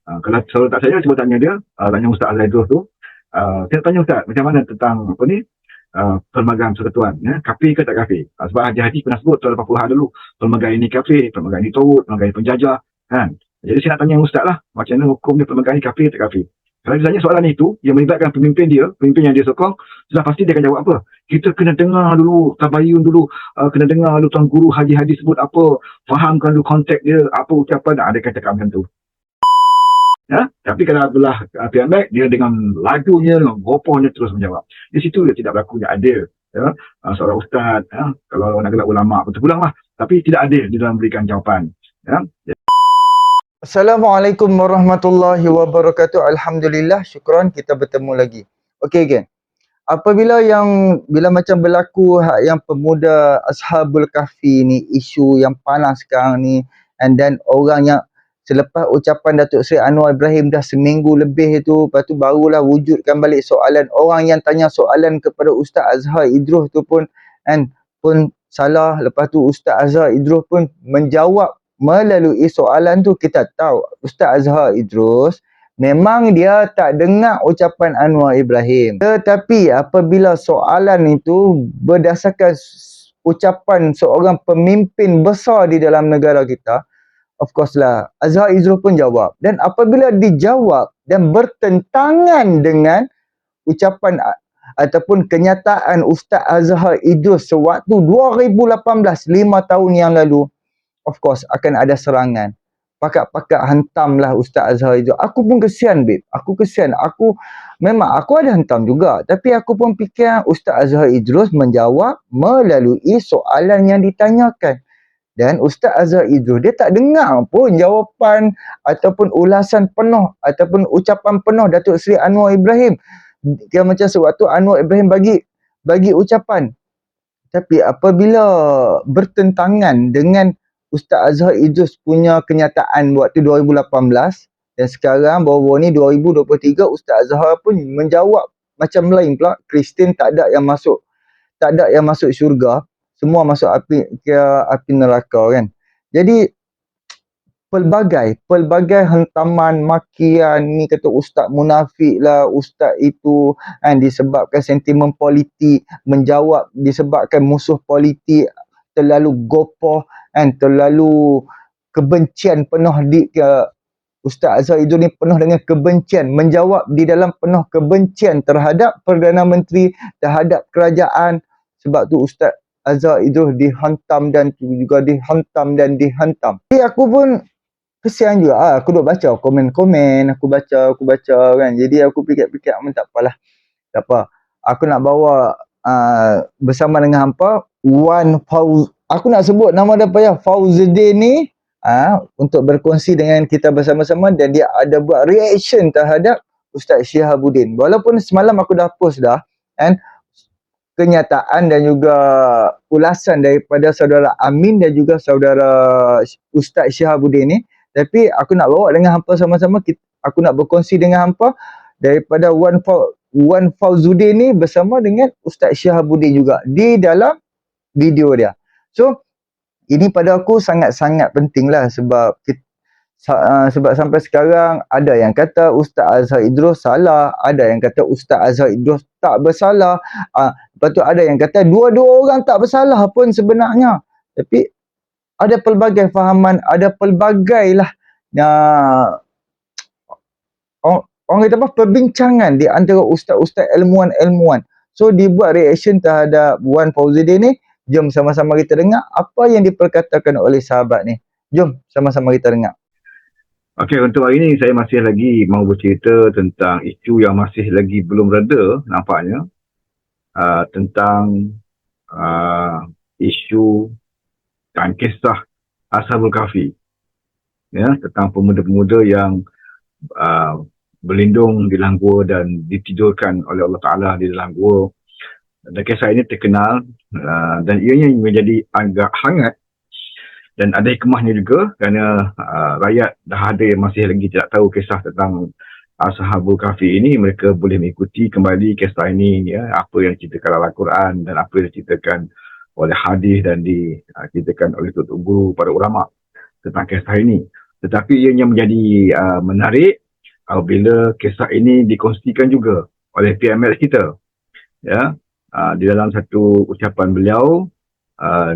Kalau selalu tak saya, cuba tanya dia, tanya Ustaz Al-Aidrus tu, saya tanya Ustaz, macam mana tentang apa ni, pelbagai persekutuan, ya, kafir ke tak kafir? Sebab haji-haji pernah sebut tahun 80-an dulu, pelbagai ini kafir, pelbagai ini tawud, pelbagai ini penjajah, kan? Jadi saya nak tanya Ustaz lah, macam mana hukum dia pelbagai ini kafir tak kafir? Kalau dia tanya soalan itu, yang melibatkan pemimpin dia, pemimpin yang dia sokong, sudah pasti dia akan jawab apa? Kita kena dengar dulu, tabayun dulu, kena dengar dulu tuan guru haji-haji sebut apa, fahamkan dulu konteks dia, apa ucapan, ada kata macam tu. Ya, tapi kalau Abdullah pihak baik, dia dengan lajunya, dengan gopohnya terus menjawab. Di situ dia tidak berlaku adil. Ya, seorang ustaz, ya, kalau nak gelak ulama betul pulang lah, tapi tidak adil di dalam memberikan jawapan. Ya. Assalamualaikum warahmatullahi wabarakatuh. Alhamdulillah, syukran kita bertemu lagi. Okey geng. Bila macam berlaku yang pemuda Ashabul Kahfi ni, isu yang panas sekarang ni, and then orang yang selepas ucapan Datuk Seri Anwar Ibrahim dah seminggu lebih tu, lepas tu barulah wujudkan balik soalan. Orang yang tanya soalan kepada Ustaz Azhar Idrus tu pun salah. Lepas tu Ustaz Azhar Idrus pun menjawab melalui soalan tu. Kita tahu Ustaz Azhar Idrus memang dia tak dengar ucapan Anwar Ibrahim. Tetapi apabila soalan itu berdasarkan ucapan seorang pemimpin besar di dalam negara kita, of course lah, Azhar Idrus pun jawab. Dan apabila dijawab dan bertentangan dengan ucapan ataupun kenyataan Ustaz Azhar Idrus sewaktu 2018, 5 tahun yang lalu, of course akan ada serangan. Pakak-pakak hantamlah Ustaz Azhar Idrus. Aku pun kesian, babe. Aku kesian. Memang aku ada hantam juga. Tapi aku pun fikir Ustaz Azhar Idrus menjawab melalui soalan yang ditanyakan. Dan Ustaz Azhar Idrus, dia tak dengar pun jawapan ataupun ulasan penuh ataupun ucapan penuh Datuk Seri Anwar Ibrahim. Dia macam sewaktu Anwar Ibrahim bagi ucapan. Tapi apabila bertentangan dengan Ustaz Azhar Idrus punya kenyataan waktu 2018 dan sekarang baru-baru ni 2023, Ustaz Azhar pun menjawab macam lain pula. Kristian tak ada yang masuk syurga, semua masuk api neraka kan. Jadi pelbagai hantaman, makian, ni kata ustaz munafik lah, ustaz itu kan, disebabkan sentimen politik, menjawab disebabkan musuh politik, terlalu gopoh kan, terlalu kebencian penuh Ustaz Azhar Idrus ni penuh dengan kebencian, menjawab di dalam penuh kebencian terhadap Perdana Menteri, terhadap kerajaan. Sebab tu Ustaz Azhar Idrus dihantam dan juga dihantam. Jadi aku pun kesian juga. Aku duk baca komen-komen, aku baca kan. Jadi aku fikir-fikir tak apalah. Tak apa. Aku nak bawa bersama dengan hampa aku nak sebut nama dia apa ya, Fauzuddin ni, untuk berkongsi dengan kita bersama-sama, dan dia ada buat reaction terhadap Ustaz Syihabuddin. Walaupun semalam aku dah post dah kan, kenyataan dan juga ulasan daripada saudara Amin dan juga saudara Ustaz Syihabuddin ni, tapi aku nak bawa dengan hampa sama-sama. Aku nak berkongsi dengan hampa daripada Wan Fauzuddin ni bersama dengan Ustaz Syihabuddin juga di dalam video dia. So ini pada aku sangat-sangat penting lah, sebab sampai sekarang ada yang kata Ustaz Azhar Idrus salah, ada yang kata Ustaz Azhar Idrus tak bersalah, lepas tu ada yang kata dua-dua orang tak bersalah pun sebenarnya. Tapi ada pelbagai fahaman, ada pelbagai lah orang kata apa, perbincangan di antara ustaz-ustaz ilmuwan-ilmuwan. So dibuat reaction terhadap Wan Fauzuddin ni. Jom sama-sama kita dengar apa yang diperkatakan oleh sahabat ni. Jom sama-sama kita dengar. Okey, untuk hari ini saya masih lagi mahu bercerita tentang isu yang masih lagi belum reda nampaknya, tentang isu dan kisah Ashabul Kahfi. Ya, tentang pemuda-pemuda yang berlindung di dalam gua dan ditidurkan oleh Allah Ta'ala di dalam gua. Dan kisah ini terkenal dan ianya menjadi agak hangat dan ada hikmahnya juga, kerana rakyat dah ada yang masih lagi tidak tahu kisah tentang Ashabul Kahfi ini. Mereka boleh mengikuti kembali kisah ini, ya, apa yang diceritakan dalam Al-Quran dan apa yang diceritakan oleh hadis dan diceritakan oleh tutur guru para ulama tentang kisah ini. Tetapi ianya menjadi menarik apabila kisah ini dikongsikan juga oleh PMX kita, ya. Di dalam satu ucapan beliau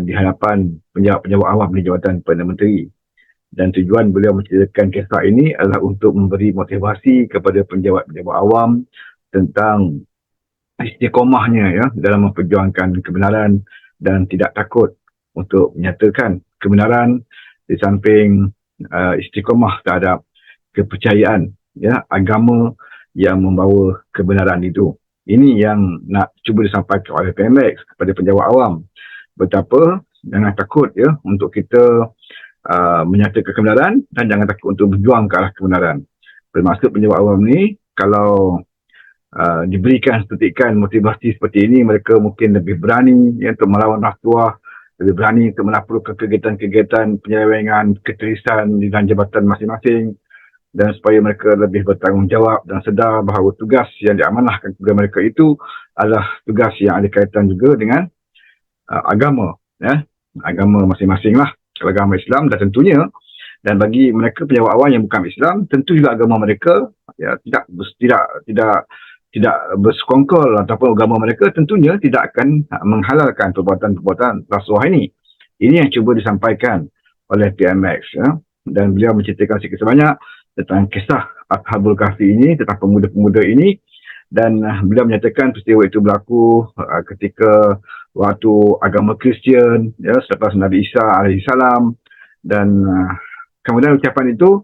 di hadapan penjawat-penjawat awam di Jabatan Perdana Menteri, dan tujuan beliau menceritakan kisah ini adalah untuk memberi motivasi kepada penjawat-penjawat awam tentang istiqomahnya, ya, dalam memperjuangkan kebenaran dan tidak takut untuk menyatakan kebenaran di samping istiqomah terhadap kepercayaan, ya, agama yang membawa kebenaran itu. Ini yang nak cuba disampaikan oleh PMX kepada penjawat awam. Betapa jangan takut, ya, untuk kita menyatakan kebenaran, dan jangan takut untuk berjuang ke arah kebenaran. Bermaksud penjawat awam ni, kalau diberikan setikan motivasi seperti ini, mereka mungkin lebih berani, ya, untuk melawan rasuah, lebih berani untuk menaklukkan kegiatan-kegiatan penyelewengan keterisan di dalam jabatan masing-masing, dan supaya mereka lebih bertanggungjawab dan sedar bahawa tugas yang diamanahkan kepada mereka itu adalah tugas yang ada kaitan juga dengan agama, ya, agama masing-masing lah. Kalau agama Islam, dan tentunya, dan bagi mereka penjawat awam yang bukan Islam, tentu juga agama mereka, ya, tidak bersekongkol, ataupun agama mereka tentunya tidak akan menghalalkan perbuatan-perbuatan rasuah ini. Ini yang cuba disampaikan oleh PMX, ya. Dan beliau menceritakan sikit sebanyak tentang kisah Ashabul Kahfi ini, tentang pemuda-pemuda ini, dan beliau menyatakan peristiwa itu berlaku ketika waktu agama Kristian, ya, selepas Nabi Isa alaihissalam, dan kemudian ucapan itu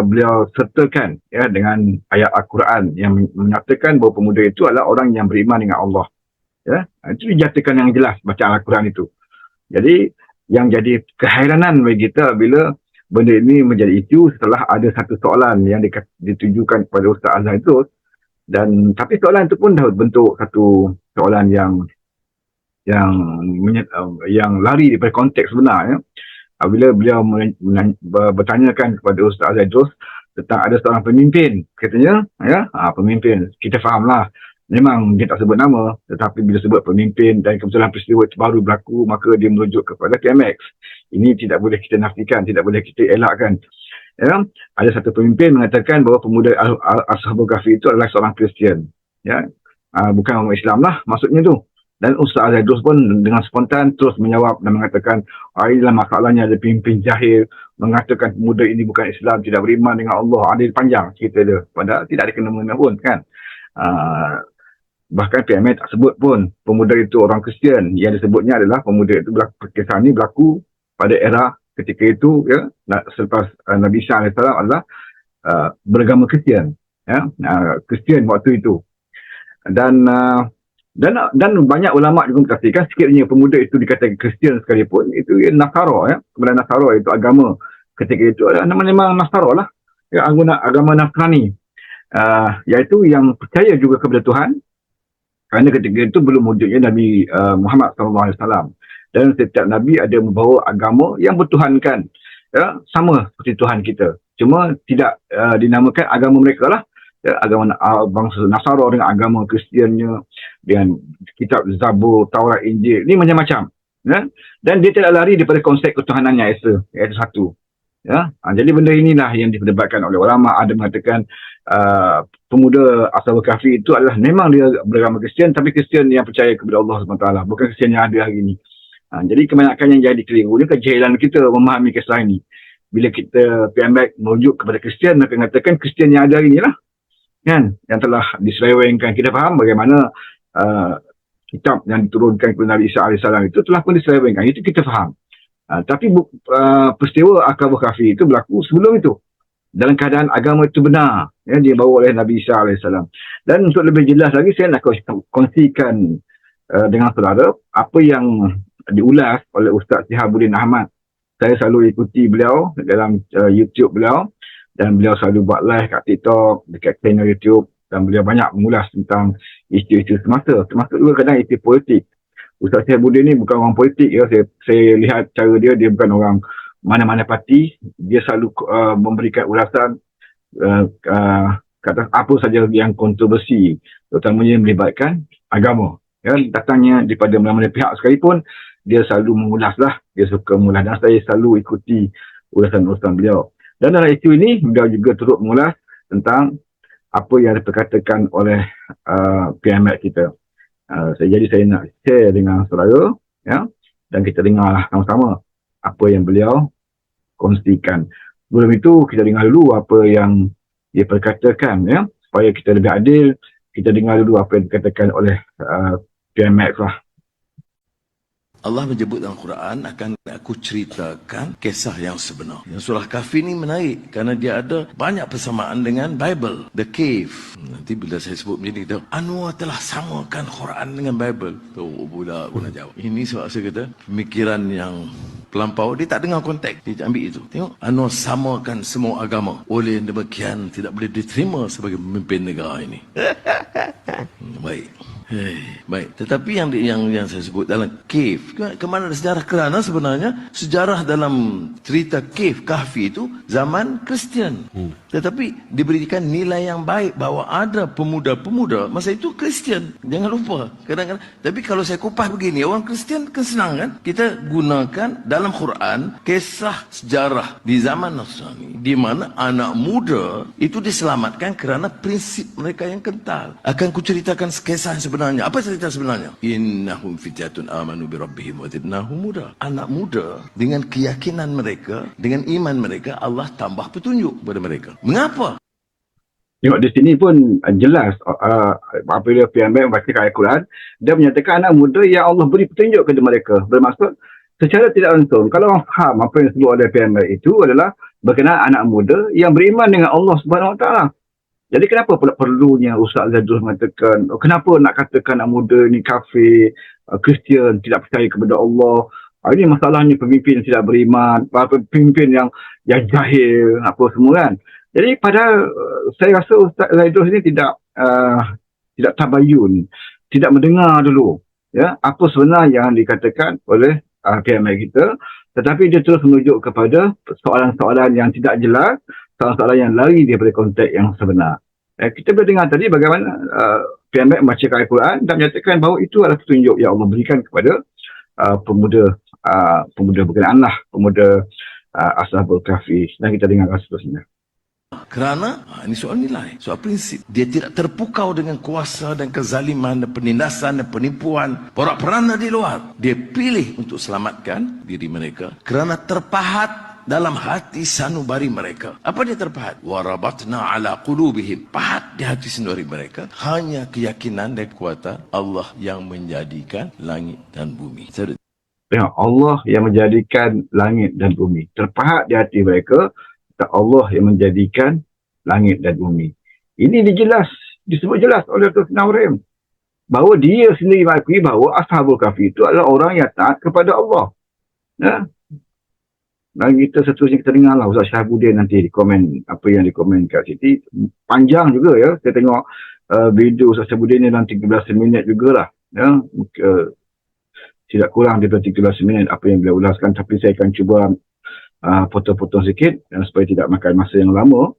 beliau sertakan, ya, dengan ayat Al-Quran yang menyatakan bahawa pemuda itu adalah orang yang beriman dengan Allah, ya. Itu dinyatakan yang jelas bacaan Al-Quran itu. Jadi yang jadi kehairanan bagi kita bila benda ini menjadi isu setelah ada satu soalan yang ditujukan kepada Ustaz Azhar itu, dan tapi soalan itu pun dah bentuk satu soalan yang lari daripada konteks sebenarnya. Bila beliau bertanyakan kepada Ustaz Azhar Idrus tentang ada seorang pemimpin, katanya, ya, pemimpin, kita fahamlah, memang dia tak sebut nama, tetapi bila sebut pemimpin dan kebetulan peristiwa itu baru berlaku, maka dia merujuk kepada PMX. Ini tidak boleh kita nafikan, tidak boleh kita elakkan. Ya, ada satu pemimpin mengatakan bahawa pemuda Ashabul Kahfi itu adalah seorang Kristian, ya, bukan orang Islam lah maksudnya tu. Dan Ustaz Azhar Idrus pun dengan spontan terus menjawab dan mengatakan, inilah masalahnya, ada pemimpin jahil mengatakan pemuda ini bukan Islam, tidak beriman dengan Allah. Ada panjang cerita dia, padahal tidak ada kena-mengena pun, kan. Bahkan PMX tak sebut pun pemuda itu orang Kristian. Yang disebutnya adalah pemuda itu kisah ini berlaku pada era ketika itu, ya, selepas Nabi Isa AS adalah beragama Kristian, ya, Kristian waktu itu. Dan banyak ulama juga mengatakan sekiranya pemuda itu dikatakan Kristian sekalipun, itu Nasara, ya. Kemudian Nasara itu agama ketika itu adalah memang Nasara lah, ya, agama Nasrani, iaitu yang percaya juga kepada Tuhan, kerana ketika itu belum wujudnya Nabi Muhammad SAW. Dan setiap Nabi ada membawa agama yang bertuhankan, ya, sama seperti Tuhan kita. Cuma tidak dinamakan agama mereka lah, ya, agama bangsa Nasara dengan agama Kristiannya, dengan kitab Zabur, Taurat, Injil, ini macam-macam, ya? Dan dia tidak lari daripada konsep ketuhanan yang esa, iaitu satu, ya. Jadi benda inilah yang diperdebatkan oleh ulama. Ada mengatakan pemuda Ashabul Kahfi itu adalah memang dia beragama Kristian, tapi Kristian yang percaya kepada Allah SWT, bukan Kristian yang ada hari ini. Jadi kebanyakan yang jadi keliru ni kejahilan kita memahami kisah ini. Bila kita PMX merujuk kepada Kristian, mereka mengatakan Kristian yang ada hari inilah, kan, yang telah diselewengkan. Kita faham bagaimana kitab yang diturunkan kepada Nabi Isa AS itu telah pun diselewengkan, itu kita faham. Tapi peristiwa Ashabul Kahfi itu berlaku sebelum itu, dalam keadaan agama itu benar, ya, dia bawa oleh Nabi Isa AS. Dan untuk lebih jelas lagi, saya nak kongsikan dengan saudara apa yang diulas oleh Ustaz Sihabuddin Ahmad. Saya selalu ikuti beliau dalam YouTube beliau, dan beliau selalu buat live kat TikTok, dekat channel YouTube, dan beliau banyak mengulas tentang isu-isu semasa, termasuk juga kadang isu politik. Ustaz Sihabuddin ni bukan orang politik, ya. Saya lihat cara dia bukan orang mana-mana parti. Dia selalu memberikan ulasan kata apa saja yang kontroversi, terutamanya melibatkan agama, ya, datangnya daripada mana-mana pihak sekalipun, dia selalu mengulas lah, dia suka mengulas, dan saya selalu ikuti urusan-urusan beliau. Dan dalam isu ini, beliau juga turut mengulas tentang apa yang diperkatakan oleh PMX kita. Jadi saya nak share dengan saudara, ya, dan kita dengarlah sama-sama apa yang beliau kongsikan. Sebelum itu, kita dengar dulu apa yang dia perkatakan, ya, supaya kita lebih adil. Kita dengar dulu apa yang dikatakan oleh PMX lah. Allah menyebut dalam Quran, akan aku ceritakan kisah yang sebenar. Yang surah Kahfi ni menarik kerana dia ada banyak persamaan dengan Bible, The Cave. Nanti bila saya sebut macam ni, kita Anwar telah samakan Quran dengan Bible. Tu pula aku nak jawab. Ini sebab saya kata pemikiran yang terlampau, dia tak dengar konteks, dia ambil itu. Tengok, Anwar samakan semua agama. Oleh demikian tidak boleh diterima sebagai pemimpin negara ini. Baik. Baik, tetapi yang saya sebut dalam cave, ke mana ada sejarah? Kerana sebenarnya sejarah dalam cerita cave Kahfi itu zaman Kristian. Tetapi diberikan nilai yang baik bahawa ada pemuda-pemuda masa itu Kristian. Jangan lupa. Kadang-kadang, tapi kalau saya kupas begini, orang Kristian kan senang kan? Kita gunakan dalam Quran kisah sejarah di zaman Nasrani, di mana anak muda itu diselamatkan kerana prinsip mereka yang kental. Akan kuceritakan kisah sebenarnya. Apa cerita sebenarnya? Innahum fityatun amanu bi rabbihim wa zidnahum huda. Anak muda dengan keyakinan mereka, dengan iman mereka, Allah tambah petunjuk kepada mereka. Mengapa? Tengok di sini pun jelas apabila PMX membaca ayat Quran, dia menyatakan anak muda yang Allah beri petunjuk kepada mereka. Bermaksud secara tidak langsung, kalau orang faham apa yang disebut oleh PMX itu adalah berkenaan anak muda yang beriman dengan Allah Subhanahu Wa Taala. Jadi kenapa pula perlunya Ustaz Zadrus mengatakan, kenapa nak katakan anak muda ni kafir, Kristian, tidak percaya kepada Allah. Ini masalahnya pemimpin yang tidak beriman, pemimpin yang jahil, apa semua kan. Jadi padahal saya rasa Ustaz Zadrus ini tidak tabayun, tidak mendengar dulu, ya, apa sebenarnya yang dikatakan oleh PMX kita, tetapi dia terus menunjuk kepada soalan-soalan yang tidak jelas, soalan-soalan yang lari daripada konteks yang sebenar. Kita boleh dengar tadi bagaimana PMX membaca ayat Quran dan menyatakan bahawa itu adalah petunjuk yang Allah berikan kepada pemuda berkenaan lah, pemuda Ashabul Kahfi. Dan kita dengarkan seterusnya. Kerana ini soal nilai, soal prinsip. Dia tidak terpukau dengan kuasa dan kezaliman dan penindasan dan penipuan porak-poranda di luar. Dia pilih untuk selamatkan diri mereka kerana terpahat dalam hati sanubari mereka. Apa dia terpahat? Warabatna ala qulubihim. Pahat di hati sanubari mereka hanya keyakinan dan kekuatan Allah yang menjadikan langit dan bumi. Tengok, Allah yang menjadikan langit dan bumi. Terpahat di hati mereka Allah yang menjadikan langit dan bumi. Ini disebut jelas oleh Tuan Naurim bahawa dia sendiri mengakui bahawa Ashabul Kahfi itu adalah orang yang taat kepada Allah. Ya? Dan kita seterusnya kita dengarlah Ustaz Syahabuddin nanti di komen apa yang dikomen kat situ. Panjang juga ya. Saya tengok video Ustaz Syahabuddin ni dalam 13 minit jugalah. Ya. Tidak kurang daripada 13 minit apa yang beliau ulaskan, tapi saya akan cuba potong-potong sikit supaya tidak makan masa yang lama.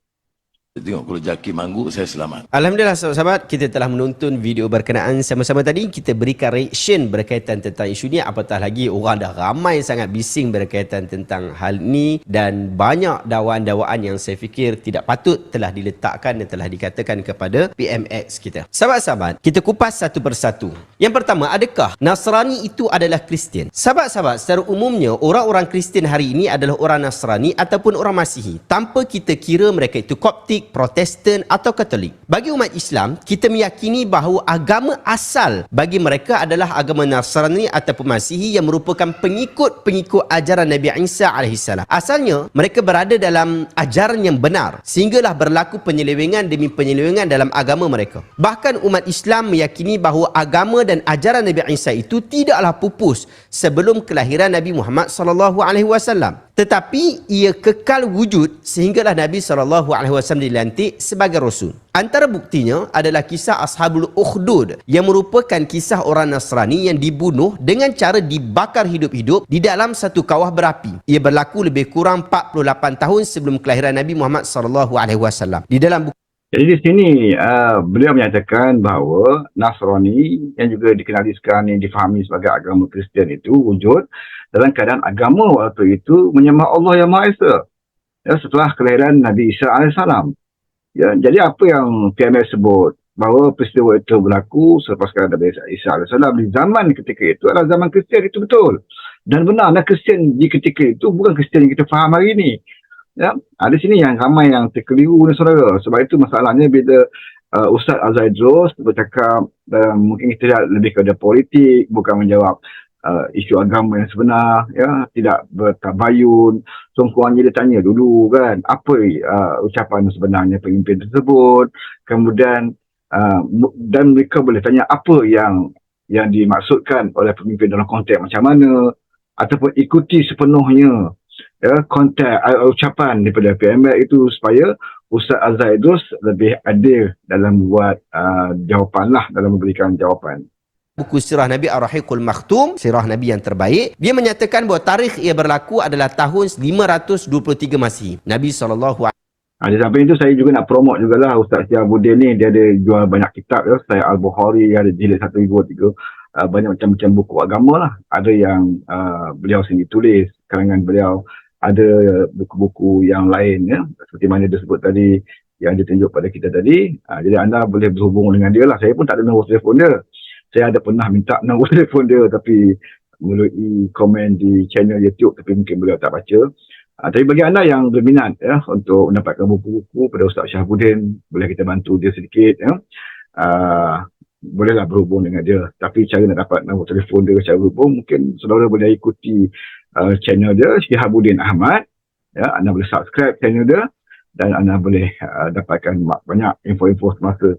Tengok kalau Jaki mangguk, saya selamat. Alhamdulillah sahabat-sahabat, kita telah menonton video berkenaan sama-sama tadi. Kita berikan reaction berkaitan tentang isu ni. Apatah lagi orang dah ramai sangat bising berkaitan tentang hal ni. Dan banyak dakwaan-dakwaan yang saya fikir tidak patut telah diletakkan dan telah dikatakan kepada PMX kita. Sahabat-sahabat, kita kupas satu persatu. Yang pertama, adakah Nasrani itu adalah Kristian? Sahabat-sahabat, secara umumnya orang-orang Kristian hari ini adalah orang Nasrani ataupun orang Masihi, tanpa kita kira mereka itu Koptik, Protestan atau Katolik. Bagi umat Islam, kita meyakini bahawa agama asal bagi mereka adalah agama Nasrani ataupun Masihi yang merupakan pengikut-pengikut ajaran Nabi Isa AS. Asalnya, mereka berada dalam ajaran yang benar sehinggalah berlaku penyelewengan demi penyelewengan dalam agama mereka. Bahkan umat Islam meyakini bahawa agama dan ajaran Nabi Isa itu tidaklah pupus sebelum kelahiran Nabi Muhammad SAW. Tetapi ia kekal wujud sehinggalah Nabi SAW dilantik sebagai Rasul. Antara buktinya adalah kisah Ashabul Ukhdud yang merupakan kisah orang Nasrani yang dibunuh dengan cara dibakar hidup-hidup di dalam satu kawah berapi. Ia berlaku lebih kurang 48 tahun sebelum kelahiran Nabi Muhammad SAW. Di dalam Jadi di sini beliau menyatakan bahawa Nasrani yang juga dikenali sekarang ni difahami sebagai agama Kristian itu wujud dalam keadaan agama waktu itu menyembah Allah yang Maha Esa. Ya, setelah kelahiran Nabi Isa AS. Ya, jadi apa yang PMS sebut bahawa peristiwa itu berlaku selepas kelahiran Nabi Isa AS di zaman ketika itu adalah zaman Kristian, itu betul. Dan benarlah Kristian di ketika itu bukan Kristian yang kita faham hari ini. Ya, di sini yang ramai yang terkeliru ni saudara. Sebab itu masalahnya bila Ustaz Al-Zaidrus bercakap mungkin kita lebih kepada politik, bukan menjawab isu agama yang sebenar, ya, tidak bertabayun. So kurangnya dia tanya dulu kan apa ucapan sebenarnya pemimpin tersebut, kemudian dan mereka boleh tanya apa yang dimaksudkan oleh pemimpin dalam konteks macam mana, ataupun ikuti sepenuhnya ya konteks ucapan daripada PMX itu supaya Ustaz Al-Zaidrus lebih adil dalam membuat jawapan lah, dalam memberikan jawapan. Buku Sirah Nabi Ar-Rahiqul Makhtum, Sirah Nabi yang terbaik, dia menyatakan bahawa tarikh ia berlaku adalah tahun 523 Masihi. Nabi SAW. Di samping itu saya juga nak promote jugalah Ustaz Syihabuddin ni, dia ada jual banyak kitab ya, Sahih Al-Bukhari, ada jilid 1, 2, 3, banyak macam-macam buku agama lah. Ada yang beliau sendiri tulis, karangan beliau, ada buku-buku yang lain ya, seperti mana dia sebut tadi yang ditunjuk pada kita tadi. Jadi anda boleh berhubung dengan dia lah. Saya pun tak ada nombor telefon dia. Saya ada pernah minta nombor telefon dia tapi melalui komen di channel YouTube, tapi mungkin beliau tak baca. Tapi bagi anda yang berminat ya untuk mendapatkan buku-buku pada Ustaz Syihabuddin, boleh kita bantu dia sedikit ya. Bolehlah berhubung dengan dia. Tapi cara nak dapat nombor telefon dia, cara berhubung, mungkin saudara boleh ikuti channel dia, Syihabuddin Ahmad. Ya, anda boleh subscribe channel dia dan anda boleh dapatkan banyak info-info semasa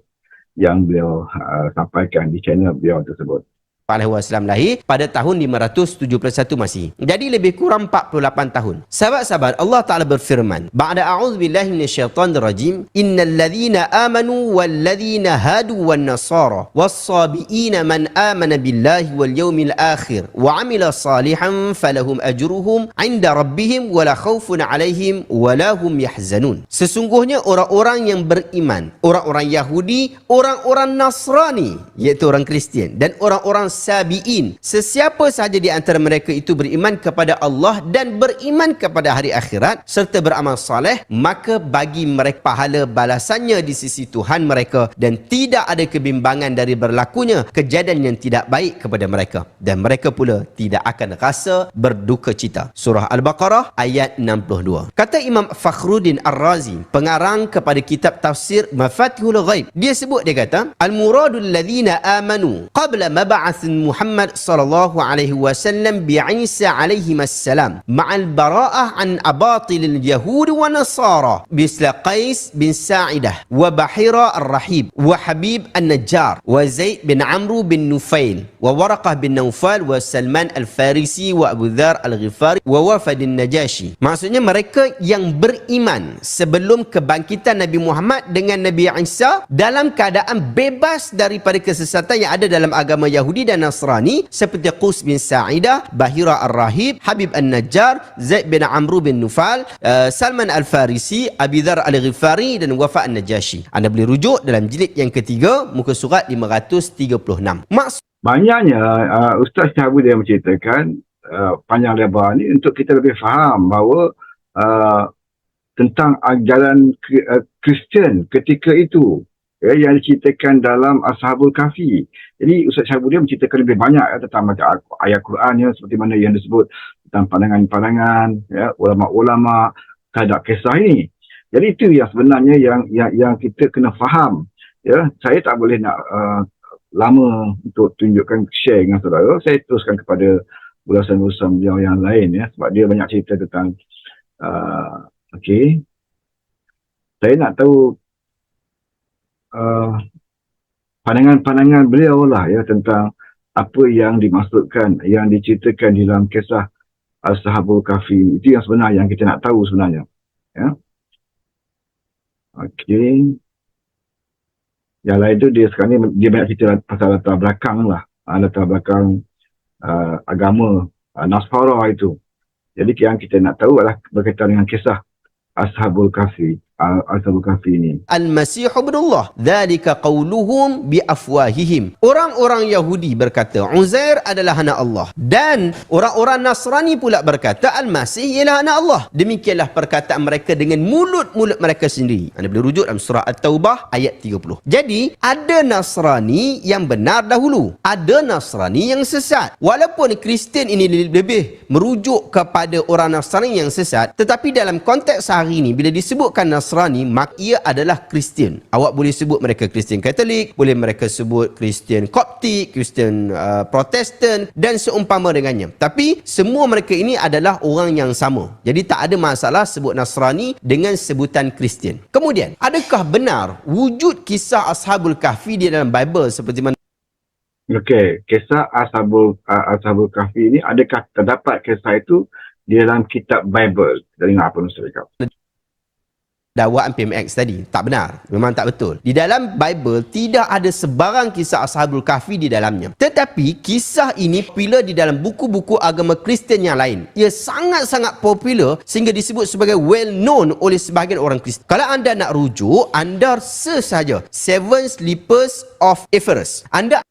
yang beliau sampaikan di channel beliau tersebut. SAW lahir pada tahun 571 Masihi. Jadi lebih kurang 48 tahun. Sahabat-sahabat, Allah Ta'ala berfirman, Ba'da a'udzubillahi minasyaitanir rajim, innal ladzina amanu wal ladzina hadu wan nasara was-sabiina man amana billahi wal yawmil akhir wa 'amila salihan falahum ajruhum 'inda rabbihim wala khaufun 'alaihim wala hum yahzanun. Sesungguhnya orang-orang yang beriman, orang-orang Yahudi, orang-orang Nasrani, iaitu orang Kristian, dan orang-orang sabiin, sesiapa sahaja di antara mereka itu beriman kepada Allah dan beriman kepada hari akhirat serta beramal saleh, maka bagi mereka pahala balasannya di sisi Tuhan mereka dan tidak ada kebimbangan dari berlakunya kejadian yang tidak baik kepada mereka dan mereka pula tidak akan rasa berduka cita. Surah Al-Baqarah ayat 62. Kata Imam Fakhruddin Ar-Razi, pengarang kepada kitab tafsir Mafatihul Ghaib, dia sebut, dia kata, al-muradul ladzina amanu qabla mab'ath Muhammad sallallahu alaihi wasallam bi Isa alaihi assalam ma'al bara'ah an abatilil yahud wa nasara bisla Qais bin Sa'idah wa Bahira ar-Rahib wa Habib an-Najjar wa Zaid bin Amru bin Nufail wa Waraqah bin Naufal wa Salman al-Farisi wa Abu Dhar al-Ghifari wa Wafad an-Najashi. Maksudnya mereka yang beriman sebelum kebangkitan Nabi Muhammad dengan Nabi Isa dalam keadaan bebas daripada kesesatan yang ada dalam agama Yahudi dan Nasrani seperti Qus bin Sa'idah, Bahira ar-Rahib, Habib an-Najjar, Zaid bin Amru bin Nufal, Salman al-Farisi, Abi Dhar al-Ghifari dan Wafa an-Najashi. Anda boleh rujuk dalam jilid yang ketiga, muka surat 536. Banyaknya Ustaz Syihabuddin menceritakan panjang lebar ni untuk kita lebih faham bahawa tentang ajaran Kristian ketika itu yang diceritakan dalam Ashabul Kahfi. Jadi Ustaz Syihabuddin menceritakan lebih banyak tentang ayat Quran ya, seperti mana yang disebut tentang pandangan-pandangan ya, ulama-ulama terhadap kisah ini. Jadi itu yang sebenarnya yang kita kena faham ya. Saya tak boleh nak lama untuk tunjukkan, share dengan saudara. Saya teruskan kepada ulasan-ulasan beliau yang lain ya, sebab dia banyak cerita tentang okey. Saya nak tahu pandangan-pandangan beliau lah ya tentang apa yang dimaksudkan, yang diceritakan di dalam kisah Ashabul Kahfi. Itu yang sebenar yang kita nak tahu sebenarnya ya. Okey. Yang lain tu dia sekarang ni dia banyak cerita pasal latar belakang lah, latar belakang agama Nasara itu. Jadi yang kita nak tahu adalah berkaitan dengan kisah Ashabul Kahfi. Ashabul Kahfi ini. Al-Masih ibnullah. Dzalika qauluhum bi afwahihim. Orang-orang Yahudi berkata Uzair adalah anak Allah, dan orang-orang Nasrani pula berkata Al-Masih ialah anak Allah. Demikianlah perkataan mereka dengan mulut-mulut mereka sendiri. Anda boleh rujuk dalam surah At-Taubah ayat 30. Jadi ada Nasrani yang benar dahulu, ada Nasrani yang sesat. Walaupun Kristian ini lebih merujuk kepada orang Nasrani yang sesat, tetapi dalam konteks hari ini bila disebutkan Nasrani, maka ia adalah Kristian. Awak boleh sebut mereka Kristian Katolik, boleh mereka sebut Kristian Koptik, Kristian Protestan dan seumpama dengannya. Tapi semua mereka ini adalah orang yang sama. Jadi tak ada masalah sebut Nasrani dengan sebutan Kristian. Kemudian, adakah benar wujud kisah Ashabul Kahfi di dalam Bible seperti mana Okey, kisah Ashabul Kahfi ini, adakah terdapat kisah itu di dalam kitab Bible? Kita dengar apa Ustaz cakap. dakwaan PMX tadi? Tak benar. Memang tak betul. Di dalam Bible tidak ada sebarang kisah Ashabul Kahfi di dalamnya. Tetapi kisah ini popular di dalam buku-buku agama Kristian yang lain. Ia sangat-sangat popular sehingga disebut sebagai well known oleh sebahagian orang Kristian. Kalau anda nak rujuk, anda search saja Seven Sleepers of Ephesus. Anda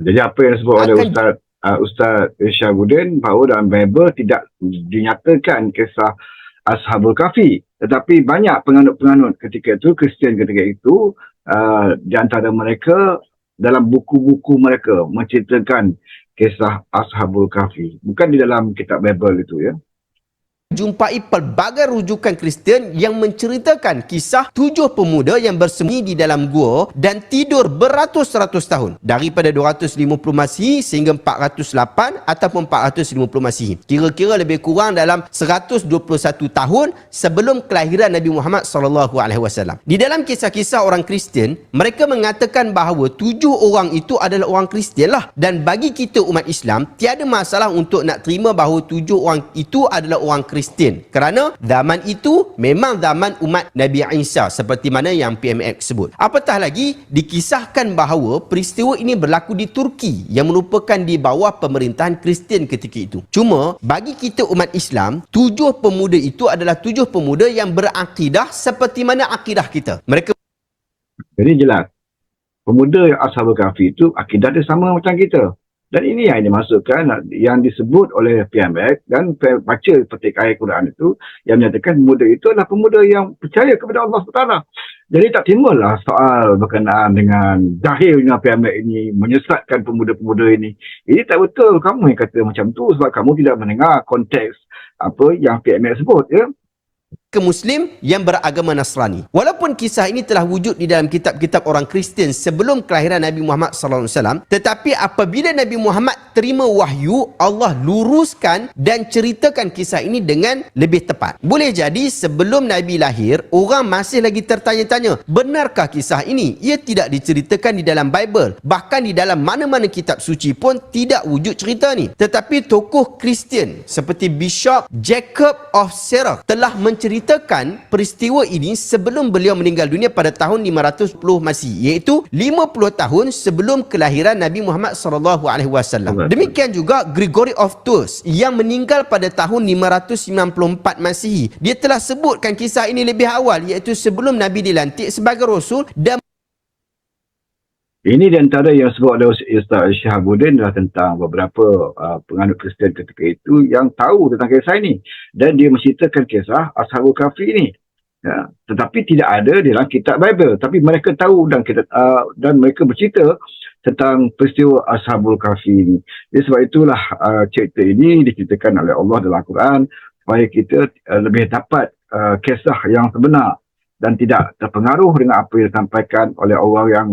Jadi apa yang disebut oleh akan Ustaz Syahabuddin, bahawa dalam Bible tidak dinyatakan kisah Ashabul Kahfi, tetapi banyak penganut-penganut ketika itu, Kristian ketika itu, di antara mereka dalam buku-buku mereka menceritakan kisah Ashabul Kahfi, bukan di dalam kitab Bible itu, ya. jumpai pelbagai rujukan Kristian yang menceritakan kisah 7 pemuda yang bersembunyi di dalam gua dan tidur beratus-ratus tahun, daripada 250 Masihi sehingga 408 ataupun 450 Masihi. Kira-kira lebih kurang dalam 121 tahun sebelum kelahiran Nabi Muhammad SAW. Di dalam kisah-kisah orang Kristian, mereka mengatakan bahawa 7 orang itu adalah orang Kristian lah, dan bagi kita umat Islam tiada masalah untuk nak terima bahawa 7 orang itu adalah orang Kristian, kerana zaman itu memang zaman umat Nabi Isa seperti mana yang PMX sebut. Apatah lagi dikisahkan bahawa peristiwa ini berlaku di Turki yang merupakan di bawah pemerintahan Kristian ketika itu. Cuma bagi kita umat Islam, 7 pemuda itu adalah 7 pemuda yang berakidah seperti mana akidah kita. Mereka Jadi jelas, pemuda yang Ashabul Kahfi itu akidah dia sama macam kita. Dan ini yang dimasukkan, yang disebut oleh PMX, dan baca petik ayat Quran itu, yang menyatakan pemuda itu adalah pemuda yang percaya kepada Allah SWT. Jadi tak timbullah soal berkenaan dengan jahilnya PMX ini, menyesatkan pemuda-pemuda ini. Ini tak betul kamu yang kata macam tu, sebab kamu tidak mendengar konteks apa yang PMX sebut, ya. Muslim yang beragama Nasrani. Walaupun kisah ini telah wujud di dalam kitab-kitab orang Kristian sebelum kelahiran Nabi Muhammad SAW, tetapi apabila Nabi Muhammad terima wahyu, Allah luruskan dan ceritakan kisah ini dengan lebih tepat. Boleh jadi sebelum Nabi lahir, orang masih lagi tertanya-tanya, benarkah kisah ini? Ia tidak diceritakan di dalam Bible. Bahkan di dalam mana-mana kitab suci pun tidak wujud cerita ni. Tetapi tokoh Kristian seperti Bishop Jacob of Serach telah menceritakan peristiwa ini sebelum beliau meninggal dunia pada tahun 510 Masihi, iaitu 50 tahun sebelum kelahiran Nabi Muhammad SAW. Demikian juga Gregory of Tours yang meninggal pada tahun 594 Masihi. Dia telah sebutkan kisah ini lebih awal, iaitu sebelum Nabi dilantik sebagai Rasul, dan Ini di antara yang sebut oleh Ustaz Syahabuddin adalah tentang beberapa penganut Kristian ketika itu yang tahu tentang kisah ini. Dan dia menceritakan kisah Ashabul Kahfi ini. Ya, tetapi tidak ada di dalam kitab Bible. Tapi mereka tahu dan mereka bercerita tentang peristiwa Ashabul Kahfi ini. Jadi sebab itulah cerita ini diceritakan oleh Allah dalam Al-Quran supaya kita lebih dapat kisah yang sebenar dan tidak terpengaruh dengan apa yang disampaikan oleh orang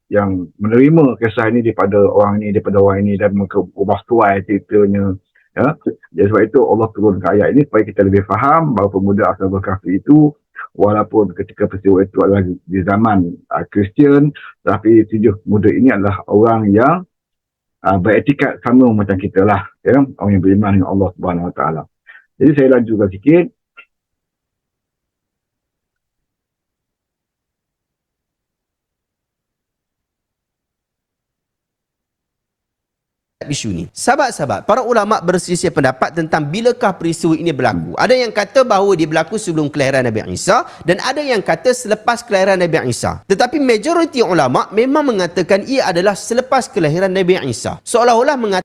yang menerima kisah ini daripada orang ini dan mereka ubah tuai ceritanya, ya. Jadi sebab itu Allah turunkan ayat ini supaya kita lebih faham bahawa pemuda Ashabul Kahfi itu, walaupun ketika peristiwa itu adalah di zaman Kristian, tapi 7 pemuda ini adalah orang yang beretikat sama macam kita lah, ya, orang yang beriman dengan Allah Subhanahu Wa Taala. Jadi saya lanjutkan sikit. isu ni. Sahabat-sahabat, para ulama berselisih pendapat tentang bilakah peristiwa ini berlaku. Ada yang kata bahawa dia berlaku sebelum kelahiran Nabi Isa dan ada yang kata selepas kelahiran Nabi Isa. Tetapi majoriti ulama memang mengatakan ia adalah selepas kelahiran Nabi Isa. Seolah-olah mengatakan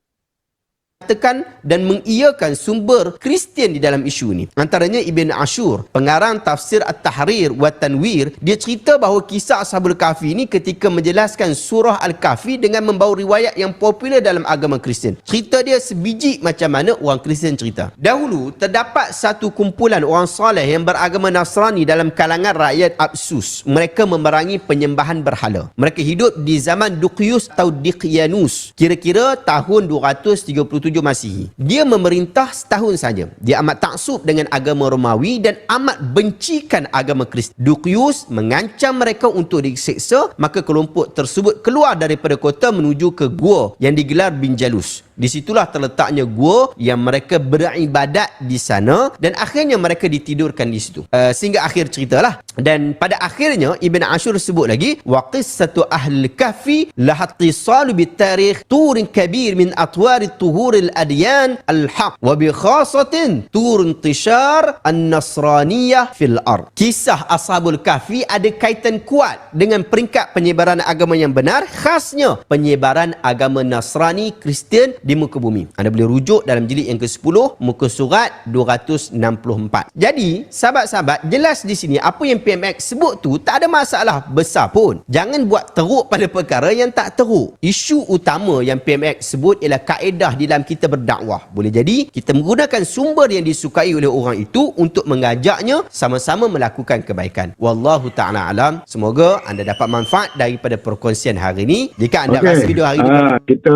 dan mengiyakan sumber Kristian di dalam isu ini. Antaranya Ibn Ashur, pengarang tafsir At-Tahrir wa Tanwir, dia cerita bahawa kisah Ashabul Kahfi ini ketika menjelaskan surah Al-Kahfi dengan membawa riwayat yang popular dalam agama Kristian. Cerita dia sebiji macam mana orang Kristian cerita. Dahulu terdapat satu kumpulan orang soleh yang beragama Nasrani dalam kalangan rakyat Absus. Mereka memerangi penyembahan berhala. Mereka hidup di zaman Duqyus atau Diqyanus, kira-kira tahun 237 Masihi. Dia memerintah setahun saja. Dia amat taksub dengan agama Romawi dan amat bencikan agama Kristian. Duqyus mengancam mereka untuk diseksa, maka kelompok tersebut keluar daripada kota menuju ke gua yang digelar Bin Jalus. Di situlah terletaknya gua yang mereka beribadat di sana dan akhirnya mereka ditidurkan di situ. Sehingga akhir ceritalah. Dan pada akhirnya Ibn Ashur sebut lagi, wa qissatu ahli kahfi lahat tisalu bitarikh turin kabir min atwari tuhuril adyan al-haq wa bi khasatin tur intishar an-nasraniyah fil ard. Kisah Ashabul Kahfi ada kaitan kuat dengan peringkat penyebaran agama yang benar, khasnya penyebaran agama Nasrani Kristian di muka bumi. Anda boleh rujuk dalam jilid yang ke-10 muka surat 264. Jadi sahabat-sahabat, jelas di sini apa yang PMX sebut tu tak ada masalah besar pun. Jangan buat teruk pada perkara yang tak teruk. Isu utama yang PMX sebut ialah kaedah di dalam kita berdakwah. Boleh jadi kita menggunakan sumber yang disukai oleh orang itu untuk mengajaknya sama-sama melakukan kebaikan. Wallahu ta'ala alam. Semoga anda dapat manfaat daripada perkongsian hari ini. Jika anda rasa video hari ini kita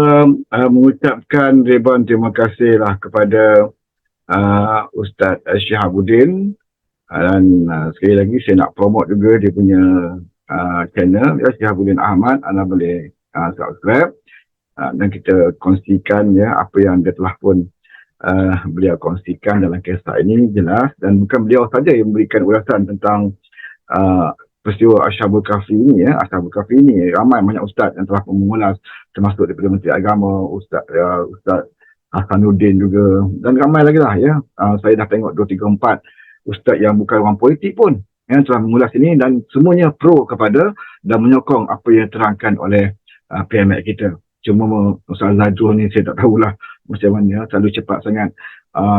mengucapkan ribuan terima kasihlah kepada Ustaz Syihabuddin, dan sekali lagi saya nak promote juga dia punya channel ya, Syihabuddin Ahmad. Anda boleh subscribe dan kita kongsikan ya apa yang dia telah pun beliau kongsikan dalam kisah ini jelas, dan bukan beliau saja yang memberikan ulasan tentang peristiwa Ashabul Kahfi ini ya. Ashabul Kahfi ini ramai banyak ustaz yang telah mengulas, termasuk daripada Menteri Agama Ustaz Hasanuddin juga, dan ramai lagi lah ya. Saya dah tengok 2, 3, 4 ustaz yang bukan orang politik pun yang telah mengulas ini, dan semuanya pro kepada dan menyokong apa yang terangkan oleh PMX kita. Cuma Ustaz Zadrul ni saya tak tahulah macam mana, terlalu cepat sangat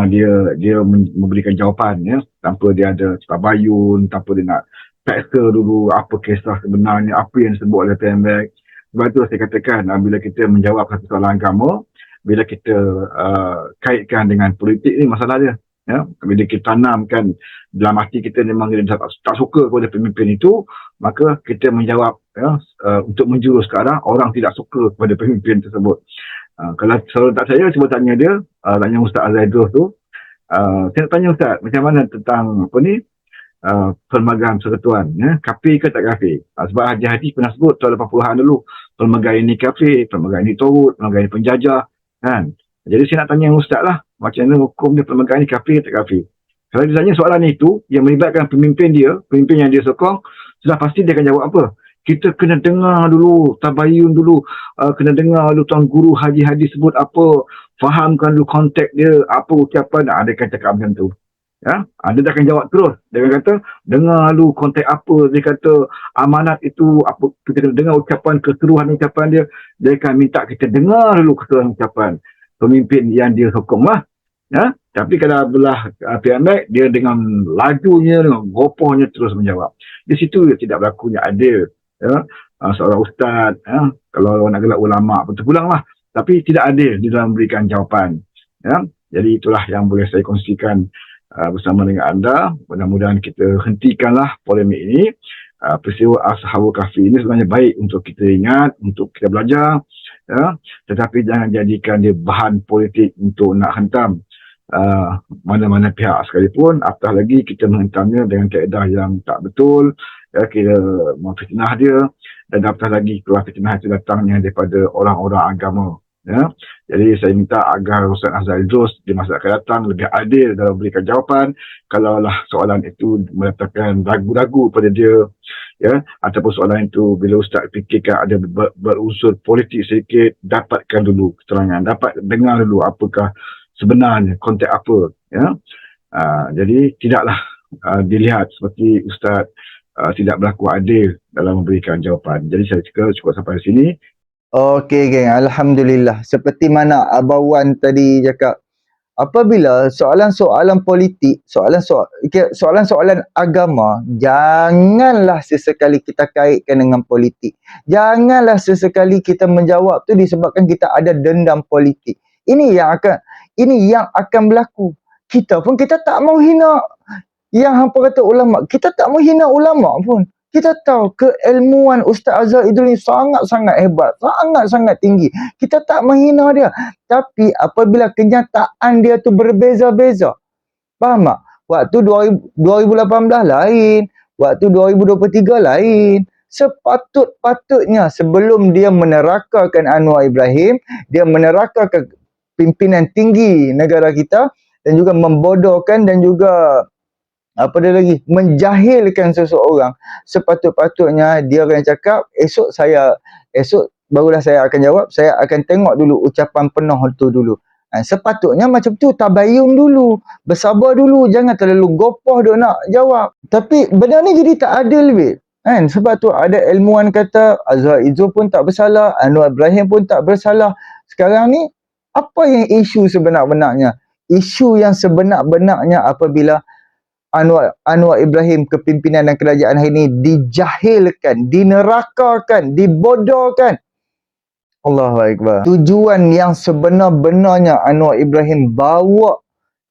dia memberikan jawapan ya, tanpa dia ada tabayun, tanpa dia nak fakta dulu apa kisah sebenarnya, apa yang disebut oleh PMX. Sebab itu saya katakan bila kita menjawab satu soalan agama, bila kita kaitkan dengan politik ni masalah dia ya. Bila kita tanamkan dalam hati kita memang kita tak suka kepada pemimpin itu, maka kita menjawab ya, untuk menjurus ke arah orang tidak suka kepada pemimpin tersebut. Kalau selalu tak saya, cuba tanya dia, tanya Ustaz Azaidul tu, saya nak tanya Ustaz macam mana tentang apa ni, pelbagai persekutuan ya, kafir ke tak kafir. Sebab Haji pernah sebut tahun 80-an dulu, pelbagai ini kafir, pelbagai ini turut, pelbagai ini penjajah kan. Jadi saya nak tanya Ustaz lah, macam mana hukum dia pelbagai ini kafir tak kafir. Kalau dia tanya soalan itu yang melibatkan pemimpin yang dia sokong, sudah pasti dia akan jawab apa. Kita kena dengar dulu, tabayun dulu, kena dengar dulu tuan guru Haji sebut apa, fahamkan dulu konteks dia, apa ucapan, dia akan cakap macam tu. Ya, dia akan jawab terus. Dia akan kata, dengar dulu konteks apa, dia kata amanat itu, apa, kita kena dengar ucapan, keseluruhan ucapan dia. Dia akan minta kita dengar dulu keseluruhan ucapan pemimpin yang dia sokong lah. Ya, tapi kalau belah PMX, dia dengan lajunya, dengan gopohnya terus menjawab. Di situ dia tidak berlakunya adil. Ya, seorang ustaz, ya, kalau nak gelak ulama pun terpulang lah. Tapi tidak adil di dalam memberikan jawapan. Ya, jadi itulah yang boleh saya kongsikan bersama dengan anda. Mudah-mudahan kita hentikanlah polemik ini. Peristiwa Ashabul Kahfi ini sebenarnya baik untuk kita ingat, untuk kita belajar, ya, tetapi jangan jadikan dia bahan politik untuk nak hentam mana-mana pihak sekalipun, apatah lagi kita menghentamnya dengan kaedah yang tak betul ya, kita memfitnah dia, dan apatah lagi kalau fitnah itu datangnya daripada orang-orang agama ya. Jadi saya minta agar Ustaz Azhar Idrus di masa akan datang lebih adil dalam memberikan jawapan. Kalaulah soalan itu mendatangkan ragu-ragu pada dia ya, ataupun soalan itu bila Ustaz fikirkan ada berunsur politik sedikit, dapatkan dulu keterangan, dapat dengar dulu apakah sebenarnya, konteks apa, ya. Jadi tidaklah dilihat seperti Ustaz tidak berlaku adil dalam memberikan jawapan. Jadi saya cukup sampai di sini. Okey geng, alhamdulillah. Seperti mana Abang Wan tadi cakap, apabila soalan-soalan politik, soalan-soalan agama, janganlah sesekali kita kaitkan dengan politik. Janganlah sesekali kita menjawab tu disebabkan kita ada dendam politik. Ini yang akan berlaku. Kita pun kita tak mau hina yang hampa kata ulama. Kita tak mau hina ulama pun. Kita tahu keilmuan Ustaz Azhar Idrus ni sangat-sangat hebat, sangat-sangat tinggi. Kita tak menghina dia. Tapi apabila kenyataan dia tu berbeza-beza. Faham tak? Waktu 2018 lain, waktu 2023 lain. Sepatutnya sebelum dia menerakakan Anwar Ibrahim, dia menerakakan pimpinan tinggi negara kita dan juga membodohkan dan juga menjahilkan seseorang, sepatutnya dia akan cakap, esok barulah saya akan jawab, saya akan tengok dulu ucapan penuh tu dulu. Sepatutnya macam tu, tabayun dulu, bersabar dulu, jangan terlalu gopoh duk nak jawab. Tapi benda ni jadi tak adil lebih. Sebab tu ada ilmuwan kata Azhar Idrus pun tak bersalah, Anwar Ibrahim pun tak bersalah. Sekarang ni apa yang isu sebenar-benarnya? Isu yang sebenar-benarnya apabila Anwar Ibrahim kepimpinan dan kerajaan hari ini dijahilkan, dinerakakan, dibodohkan. Allahu Akbar. Tujuan yang sebenar-benarnya Anwar Ibrahim bawa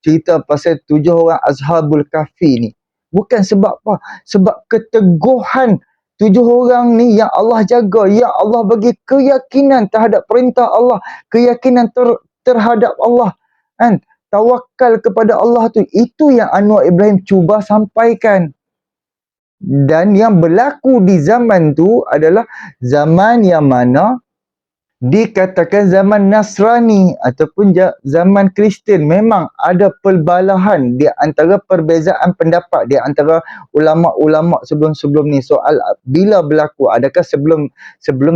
cerita pasal 7 orang Ashabul Kahfi ni, bukan sebab apa? Sebab keteguhan 7 orang ni yang Allah jaga, yang Allah bagi keyakinan terhadap perintah Allah, keyakinan terhadap Allah. Tawakal kepada Allah tu, itu yang Anwar Ibrahim cuba sampaikan. Dan yang berlaku di zaman tu adalah zaman yang mana dikatakan zaman Nasrani ataupun zaman Kristian. Memang ada pelbalahan di antara perbezaan pendapat di antara ulama-ulama sebelum-sebelum ni soal bila berlaku, adakah sebelum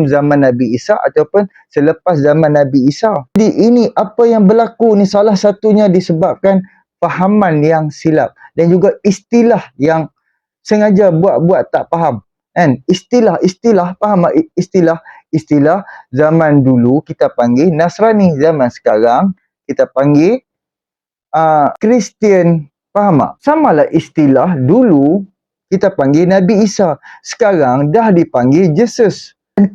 zaman Nabi Isa ataupun selepas zaman Nabi Isa. Jadi ini apa yang berlaku ni salah satunya disebabkan fahaman yang silap dan juga istilah yang sengaja buat tak faham. Istilah faham tak? Istilah zaman dulu kita panggil Nasrani, zaman sekarang kita panggil Kristian. Faham tak? Samalah istilah dulu kita panggil Nabi Isa, sekarang dah dipanggil Jesus. Dan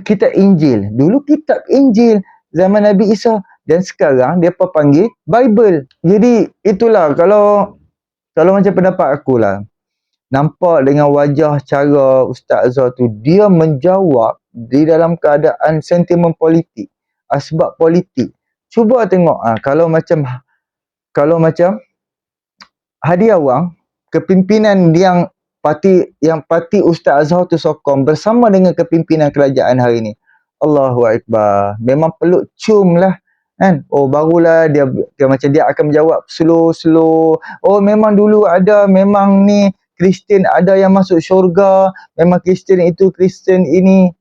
kitab Injil, dulu kitab Injil zaman Nabi Isa dan sekarang dia panggil Bible. Jadi itulah kalau macam pendapat aku lah. Nampak dengan wajah cara Ustaz Azhar tu, dia menjawab di dalam keadaan sentimen politik, sebab politik. Cuba tengok kalau macam Hadi Awang, kepimpinan yang parti Ustaz Azhar tu sokong bersama dengan kepimpinan kerajaan hari ni. Allahu Akbar. Memang peluk cium lah. Oh barulah dia macam dia akan menjawab slow. Oh memang dulu ada, memang ni Kristian ada yang masuk syurga, memang Kristian itu, Kristian ini.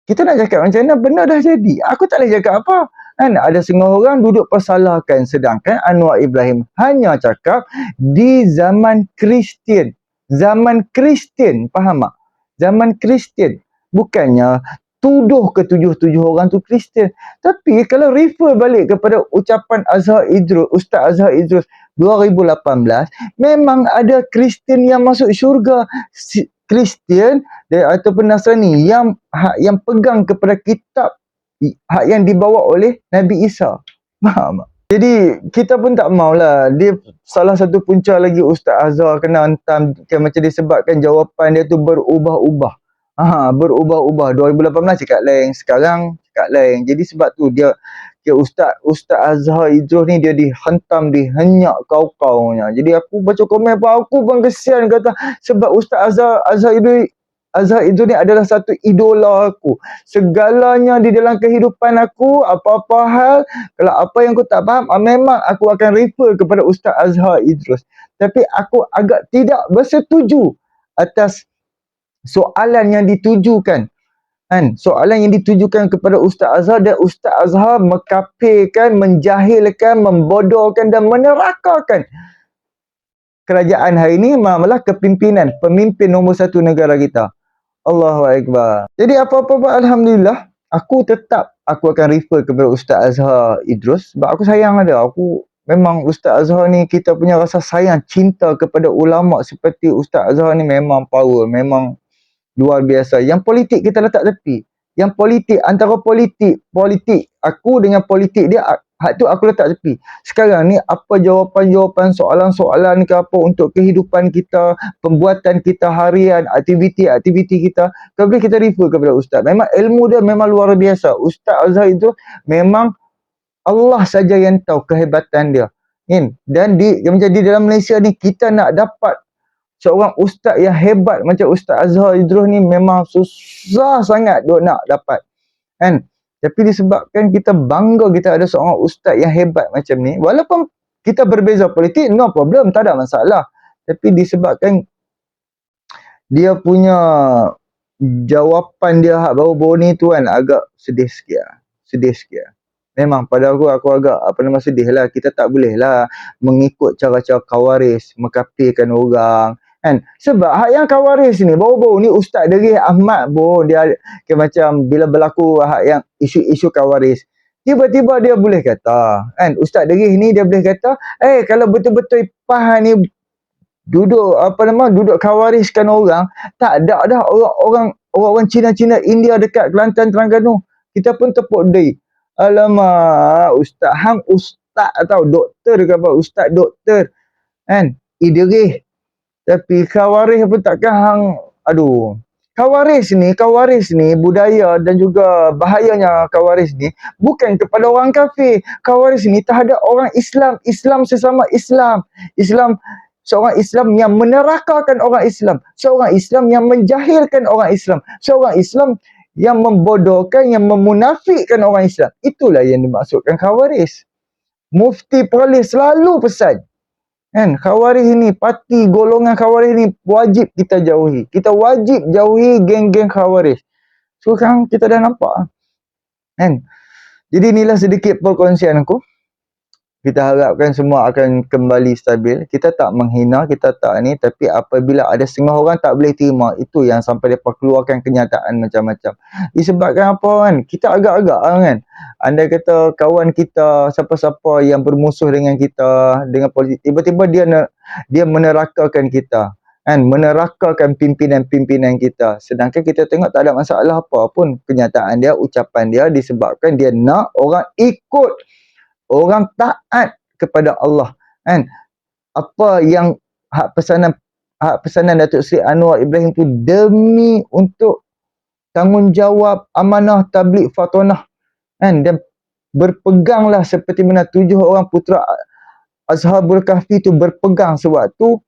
Kita nak cakap macam mana? Benda dah jadi. Aku tak boleh cakap apa. Ada setengah orang duduk persalahkan, sedangkan Anwar Ibrahim hanya cakap di zaman Kristian. Zaman Kristian, faham tak? Zaman Kristian. Bukannya tuduh ke 7 orang tu Kristian. Tapi kalau refer balik kepada ucapan Ustaz Azhar Idrus 2018, memang ada Kristian yang masuk syurga. Kristian ataupun Nasrani yang pegang kepada kitab yang dibawa oleh Nabi Isa. Faham tak? Jadi kita pun tak maulah dia salah satu punca lagi Ustaz Azhar kena hantam macam disebabkan jawapan dia tu berubah-ubah. Berubah-ubah. 2018 cakap lain, sekarang cakap lain. Jadi sebab tu dia Ustaz Azhar Idrus ni dia dihantam, dihenyak kau-kaunya. Jadi aku baca komen pun aku pun kesian kata, sebab Ustaz Azhar Idrus ni adalah satu idola aku. Segalanya di dalam kehidupan aku, apa-apa hal, kalau apa yang aku tak faham, memang aku akan refer kepada Ustaz Azhar Idrus. Tapi aku agak tidak bersetuju atas soalan yang ditujukan. Kan? Soalan yang ditujukan kepada Ustaz Azhar, dan Ustaz Azhar mengkafirkan, menjahilkan, membodohkan dan menerakakan kerajaan hari ini, malah kepimpinan, pemimpin nombor satu negara kita. Allahu Akbar. Jadi apa-apa buat, Alhamdulillah, aku akan refer kepada Ustaz Azhar Idrus sebab aku sayang dia. Memang Ustaz Azhar ni, kita punya rasa sayang, cinta kepada ulama seperti Ustaz Azhar ni memang power, memang luar biasa. Yang politik kita letak tepi. Yang politik, antara politik aku dengan politik dia, hak tu aku letak tepi. Sekarang ni apa jawapan-jawapan soalan-soalan ke apa untuk kehidupan kita, pembuatan kita harian, aktiviti-aktiviti kita, boleh kita refer kepada Ustaz. Memang ilmu dia memang luar biasa. Ustaz Azhar itu memang Allah saja yang tahu kehebatan dia. Dan macam di dalam Malaysia ni, kita nak dapat seorang ustaz yang hebat macam Ustaz Azhar Idrus ni memang susah sangat duk nak dapat. Kan? Tapi disebabkan kita bangga kita ada seorang ustaz yang hebat macam ni, walaupun kita berbeza politik, no problem, tak ada masalah. Tapi disebabkan dia punya jawapan dia hak baru-baru ni tu kan, agak sedih sikit. Memang pada aku agak sedih lah. Kita tak boleh lah mengikut cara-cara kawaris, mengkafirkan orang. Kan? Sebab hak yang kawaris ni, baru-baru ni Ustaz Derih Ahmad pun, dia macam bila berlaku hak yang isu-isu kawaris, tiba-tiba dia boleh kata, kan, Ustaz Derih ni dia boleh kata, kalau betul-betul PAH ni duduk kawariskan orang, tak ada dah orang Cina-Cina India dekat Kelantan, Terengganu, kita pun tepuk diri. Alamak, Ustaz hang ustaz atau doktor ke apa, Ustaz doktor, kan, Idris. Tapi kawaris pun takkan hang, aduh. Kawaris ni budaya dan juga bahayanya kawaris ni bukan kepada orang kafir. Kawaris ni terhadap orang Islam, Islam sesama Islam. Seorang Islam yang menerakakan orang Islam, seorang Islam yang menjahilkan orang Islam, seorang Islam yang membodohkan, yang memunafikkan orang Islam. Itulah yang dimaksudkan kawaris. Mufti Perlis selalu pesan, kan, khawarij ni, parti golongan khawarij ni wajib kita jauhi. Kita wajib jauhi geng-geng khawarij. So sekarang kita dah nampak, kan. Jadi inilah sedikit perkongsian aku. Kita harapkan semua akan kembali stabil. Kita tak menghina, kita tak ni, tapi apabila ada setengah orang tak boleh terima, itu yang sampai mereka keluarkan kenyataan macam-macam. Disebabkan apa, kan? Kita agak-agak, kan, andai kata kawan kita, siapa-siapa yang bermusuh dengan kita, dengan politik, tiba-tiba dia menerakakan kita, kan, menerakakan pimpinan-pimpinan kita. Sedangkan kita tengok tak ada masalah apa pun kenyataan dia, ucapan dia, disebabkan dia nak orang ikut, orang taat kepada Allah, kan. Apa yang hak pesanan Datuk Seri Anwar Ibrahim tu demi untuk tanggungjawab amanah tabligh fatonah, kan, dan berpeganglah seperti mana 7 orang putera Ashabul Kahfi tu berpegang sewaktu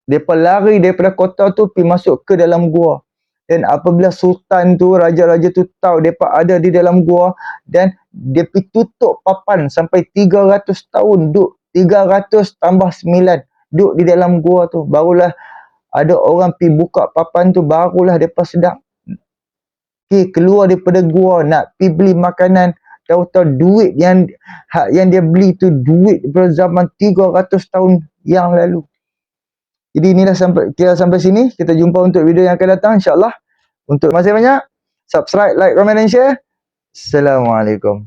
mereka lari daripada kota tu pergi masuk ke dalam gua. Dan apabila sultan tu, raja-raja tu tahu mereka ada di dalam gua, dan dia pergi tutup papan sampai 300 tahun duduk, 300 tambah 9 duduk di dalam gua tu. Barulah ada orang pergi buka papan tu, barulah mereka sedang keluar daripada gua nak pergi beli makanan. Tahu-tahu duit yang dia beli tu duit daripada zaman 300 tahun yang lalu. Jadi inilah sampai sini. Kita jumpa untuk video yang akan datang, insya-Allah. Terima kasih banyak. Subscribe, like, komen dan share. Assalamualaikum.